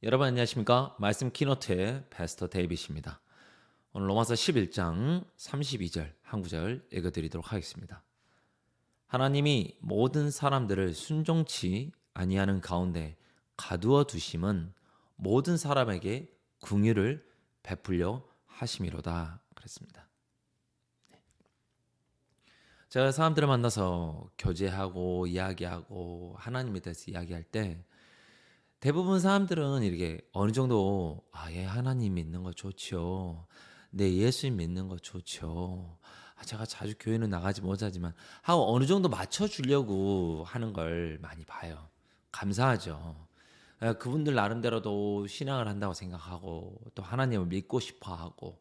여러분 안녕하십니까? 말씀 키노트의 패스터 데이빗입니다. 오늘 로마서 11장 32절 한 구절 읽어드리도록 하겠습니다. 하나님이 모든 사람들을 순종치 아니하는 가운데 가두어 두심은 모든 사람에게 긍휼을 베풀려 하심이로다 그랬습니다. 제가 사람들을 만나서 교제하고 이야기하고 하나님에 대해서 이야기할 때 대부분 사람들은 이렇게 어느 정도 예, 하나님 믿는 거 좋죠. 네, 예수님 믿는 거 좋죠. 제가 자주 교회는 나가지 못하지만 하고 어느 정도 맞춰주려고 하는 걸 많이 봐요. 감사하죠. 그분들 나름대로도 신앙을 한다고 생각하고 또 하나님을 믿고 싶어하고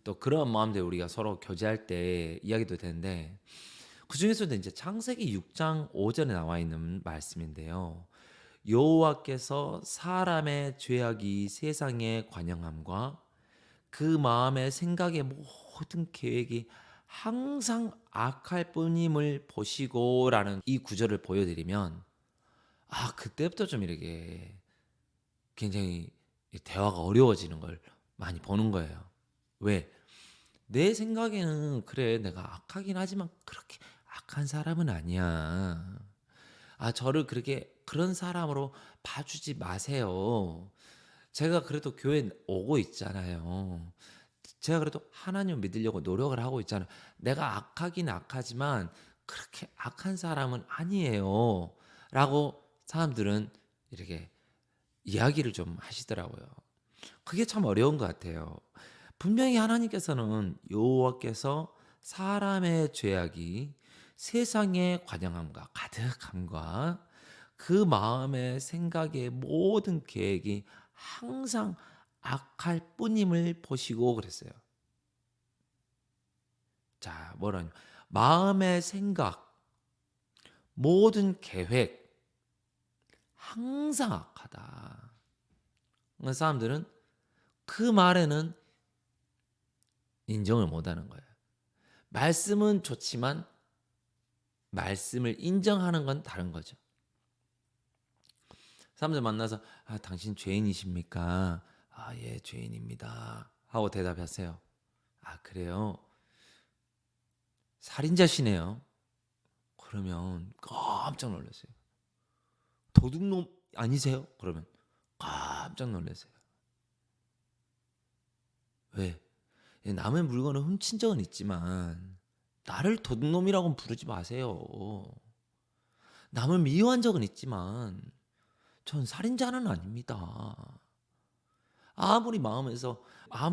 또 그런 마음대로 우리가 서로 교제할 때 이야기도 되는데 그 중에서도 이제 창세기 6장 5절에 나와 있는 말씀인데요. 여호와께서 사람의 죄악이 세상에 관영함과 그 마음의 생각의 모든 계획이 항상 악할 뿐임을 보시고라는 이 구절을 보여드리면 그때부터 좀 이렇게 굉장히 대화가 어려워지는 걸 많이 보는 거예요. 왜? 내 생각에는 그래 내가 악하긴 하지만 그렇게 악한 사람은 아니야. 저를 그렇게 그런 사람으로 봐주지 마세요. 제가 그래도 교회 오고 있잖아요. 제가 그래도 하나님 믿으려고 노력을 하고 있잖아요. 내가 악하긴 악하지만 그렇게 악한 사람은 아니에요. 라고 사람들은 이렇게 이야기를 좀 하시더라고요. 그게 참 어려운 것 같아요. 분명히 하나님께서는 여호와께서 사람의 죄악이 세상의 관영함과 가득함과 그 마음의 생각의 모든 계획이 항상 악할 뿐임을 보시고 그랬어요. 자, 뭐라냐? 마음의 생각, 모든 계획 항상 악하다. 사람들은 그 말에는 인정을 못하는 거예요. 말씀은 좋지만 말씀을 인정하는 건 다른 거죠. 사람들 만나서 당신 죄인이십니까? 예, 죄인입니다. 하고 대답하세요. 그래요? 살인자시네요. 그러면 깜짝 놀라세요. 도둑놈 아니세요? 그러면 깜짝 놀라세요. 왜? 남의 물건을 훔친 적은 있지만 나를 도둑놈이라고는 부르지 마세요. 남을 미워한 적은 있지만 전 살인자는 아닙니다. 아무리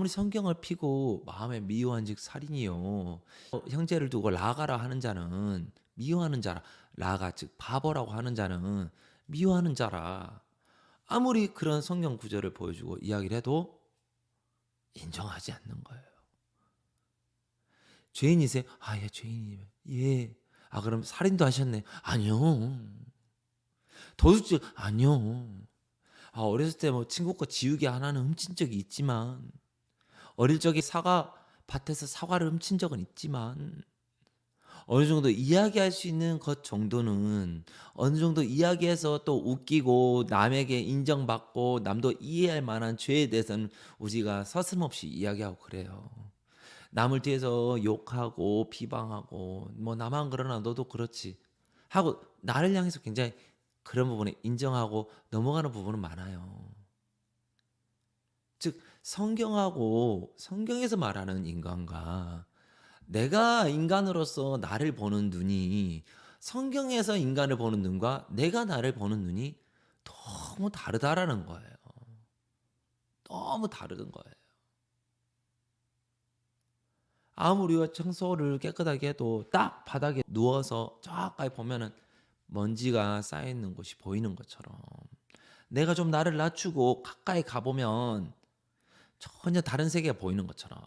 성경을 피고 마음에 미워한즉 살인이요. 형제를 두고 라가라 하는 자는 미워하는 자라. 라가 즉 바보라고 하는 자는 미워하는 자라. 아무리 그런 성경 구절을 보여주고 이야기를 해도 인정하지 않는 거예요. 죄인이세요? 예, 죄인이에요. 예. 그럼 살인도 하셨네. 아니요. 도둑질 아니요. 어렸을 때 뭐 친구 거 지우개 하나는 훔친 적이 있지만 어릴 적에 사과 밭에서 사과를 훔친 적은 있지만 어느 정도 이야기할 수 있는 것 정도는 어느 정도 이야기해서 또 웃기고 남에게 인정받고 남도 이해할 만한 죄에 대해서는 우리가 서슴없이 이야기하고 그래요. 남을 뒤에서 욕하고 비방하고 뭐 나만 그러나 너도 그렇지 하고 나를 향해서 굉장히 그런 부분에 인정하고 넘어가는 부분은 많아요. 즉 성경하고 성경에서 말하는 인간과 내가 인간으로서 나를 보는 눈이 성경에서 인간을 보는 눈과 내가 나를 보는 눈이 너무 다르다라는 거예요. 너무 다른 거예요. 아무리 우리가 청소를 깨끗하게 해도 딱 바닥에 누워서 저 가까이 보면은 먼지가 쌓여 있는 곳이 보이는 것처럼 내가 좀 나를 낮추고 가까이 가보면 전혀 다른 세계가 보이는 것처럼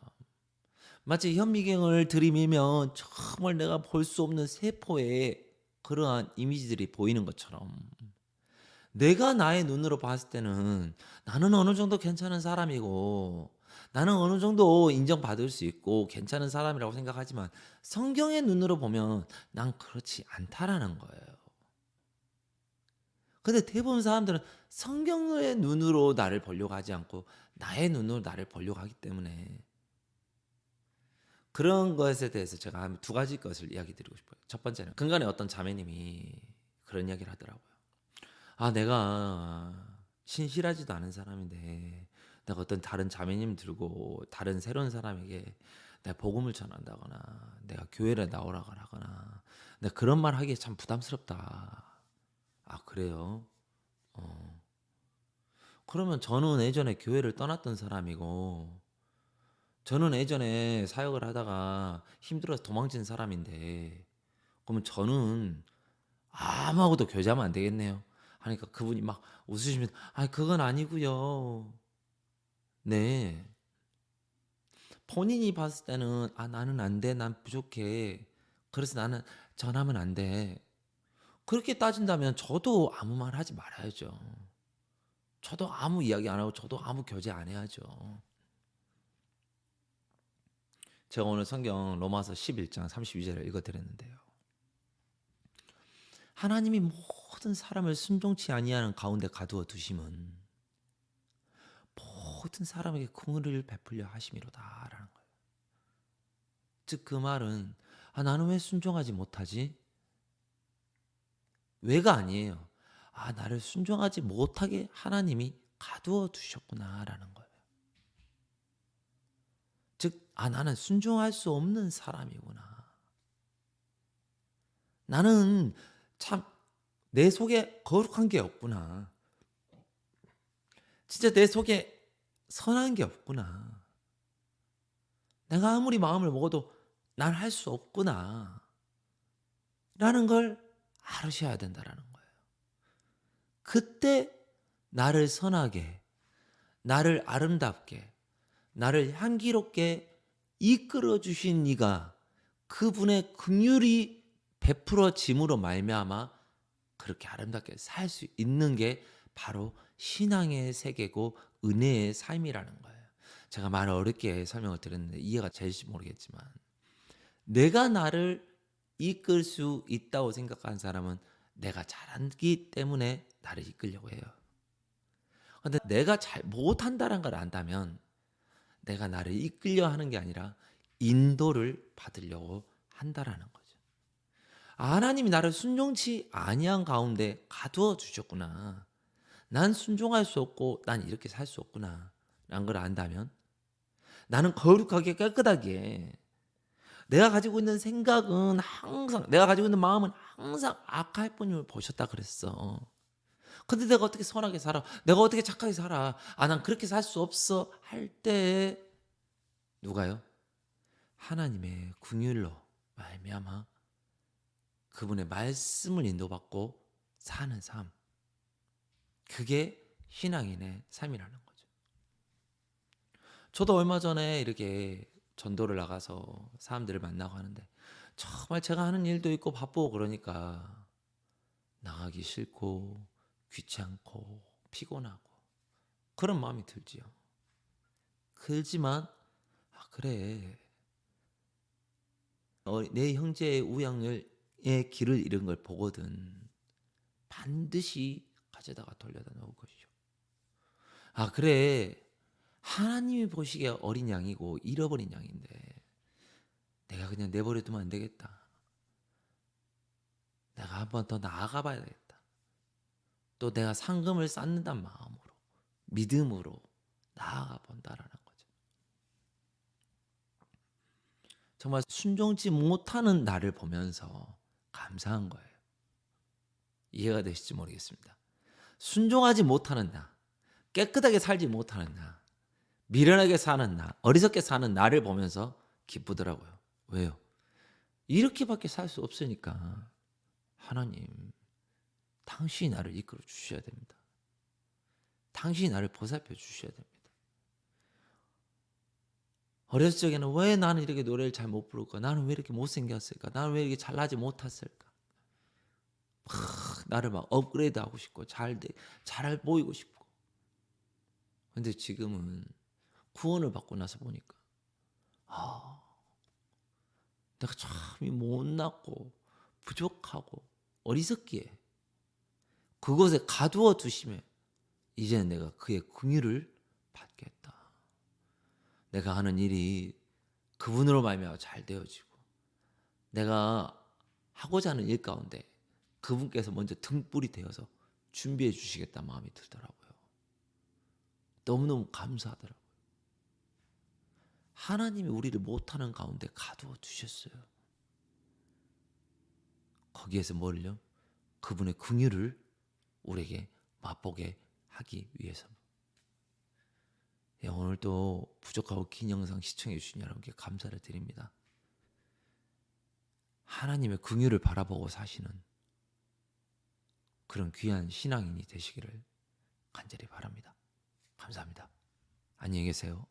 마치 현미경을 들이밀면 정말 내가 볼 수 없는 세포의 그러한 이미지들이 보이는 것처럼 내가 나의 눈으로 봤을 때는 나는 어느 정도 괜찮은 사람이고 나는 어느 정도 인정받을 수 있고 괜찮은 사람이라고 생각하지만 성경의 눈으로 보면 난 그렇지 않다라는 거예요. 근데 대부분 사람들은 성경의 눈으로 나를 보려고 하지 않고 나의 눈으로 나를 보려고 하기 때문에 그런 것에 대해서 제가 한 두 가지 것을 이야기 드리고 싶어요. 첫 번째는 근간에 어떤 자매님이 그런 이야기를 하더라고요. "아 내가 신실하지도 않은 사람인데 내가 어떤 다른 자매님 들고 다른 새로운 사람에게 내가 복음을 전한다거나 내가 교회를 나오라고 하거나 내가 그런 말 하기에 참 부담스럽다." "아 그래요? 어. 그러면 저는 예전에 교회를 떠났던 사람이고 저는 예전에 사역을 하다가 힘들어서 도망친 사람인데 그러면 저는 아무하고도 교제하면 안 되겠네요." 하니까 그분이 막 웃으시면서 "아 그건 아니고요." 네. 본인이 봤을 때는 '아 나는 안 돼. 난 부족해. 그래서 나는 전하면 안 돼.' 그렇게 따진다면 저도 아무 말 하지 말아야죠. 저도 아무 이야기 안 하고 저도 아무 교제 안 해야죠. 제가 오늘 성경 로마서 11장 32절을 읽어 드렸는데요. 하나님이 모든 사람을 순종치 아니하는 가운데 가두어 두심은 모든 사람에게 긍휼을 베풀려 하심이로다라는 거예요. 즉 그 말은 '아 나는 왜 순종하지 못하지?' 왜가 아니에요. '아 나를 순종하지 못하게 하나님이 가두어 두셨구나.'라는 거예요. 즉 '아 나는 순종할 수 없는 사람이구나. 나는 참 내 속에 거룩한 게 없구나. 진짜 내 속에 선한 게 없구나. 내가 아무리 마음을 먹어도 난 할 수 없구나.' 라는 걸 알으셔야 된다라는 거예요. 그때 나를 선하게, 나를 아름답게, 나를 향기롭게 이끌어 주신 이가 그분의 긍휼이 베풀어짐으로 말미암아 그렇게 아름답게 살 수 있는 게 바로 신앙의 세계고 은혜의 삶이라는 거예요. 제가 말 어렵게 설명을 드렸는데 이해가 될지 모르겠지만 내가 나를 이끌 수 있다고 생각하는 사람은 내가 잘하기 때문에 나를 이끌려고 해요. 근데 내가 잘 못한다는 걸 안다면 내가 나를 이끌려 하는 게 아니라 인도를 받으려고 한다라는 거죠. 아, 하나님이 나를 순종치 아니한 가운데 가두어 주셨구나. 난 순종할 수 없고 난 이렇게 살 수 없구나. 라는 걸 안다면 나는 거룩하게 깨끗하게 내가 가지고 있는 생각은 항상 내가 가지고 있는 마음은 항상 악할 뿐임을 보셨다 그랬어. 근데 내가 어떻게 선하게 살아? 내가 어떻게 착하게 살아? 아, 난 그렇게 살 수 없어. 할 때 누가요? 하나님의 긍휼로 말미암아 그분의 말씀을 인도받고 사는 삶. 그게 신앙인의 삶이라는 거죠. 저도 얼마 전에 이렇게 전도를 나가서 사람들을 만나고 하는데 정말 제가 하는 일도 있고 바쁘고 그러니까 나가기 싫고 귀찮고 피곤하고 그런 마음이 들지요. 그렇지만 아 그래 내 형제의 우양을 의 길을 잃은 걸 보거든 반드시 가져다가 돌려다 놓을 것이요. 아 그래 하나님이 보시기에 어린 양이고 잃어버린 양인데 내가 그냥 내버려 두면 안 되겠다. 내가 한번 더 나아가 봐야 되겠다. 또 내가 상금을 쌓는다는 마음으로 믿음으로 나아가 본다라는 거죠. 정말 순종치 못하는 나를 보면서 감사한 거예요. 이해가 되실지 모르겠습니다. 순종하지 못하는 나, 깨끗하게 살지 못하는 나, 미련하게 사는 나, 어리석게 사는 나를 보면서 기쁘더라고요. 왜요? 이렇게밖에 살 수 없으니까 하나님, 당신이 나를 이끌어 주셔야 됩니다. 당신이 나를 보살펴 주셔야 됩니다. 어렸을 적에는 왜 나는 이렇게 노래를 잘 못 부를까? 나는 왜 이렇게 못생겼을까? 나는 왜 이렇게 잘나지 못했을까? 나를 막 업그레이드 하고 싶고 잘 보이고 싶고. 근데 지금은 구원을 받고 나서 보니까 아, 내가 참 못났고 부족하고 어리석기에 그곳에 가두어 두심에 이제는 내가 그의 긍휼을 받겠다. 내가 하는 일이 그분으로 말미암아 잘 되어지고 내가 하고자 하는 일 가운데 그분께서 먼저 등불이 되어서 준비해 주시겠다 마음이 들더라고요. 너무너무 감사하더라고요. 하나님이 우리를 못하는 가운데 가두어 두셨어요. 거기에서 뭘요? 그분의 긍휼을 우리에게 맛보게 하기 위해서. 예, 오늘도 부족하고 긴 영상 시청해 주신 여러분께 감사를 드립니다. 하나님의 긍휼을 바라보고 사시는 그런 귀한 신앙인이 되시기를 간절히 바랍니다. 감사합니다. 안녕히 계세요.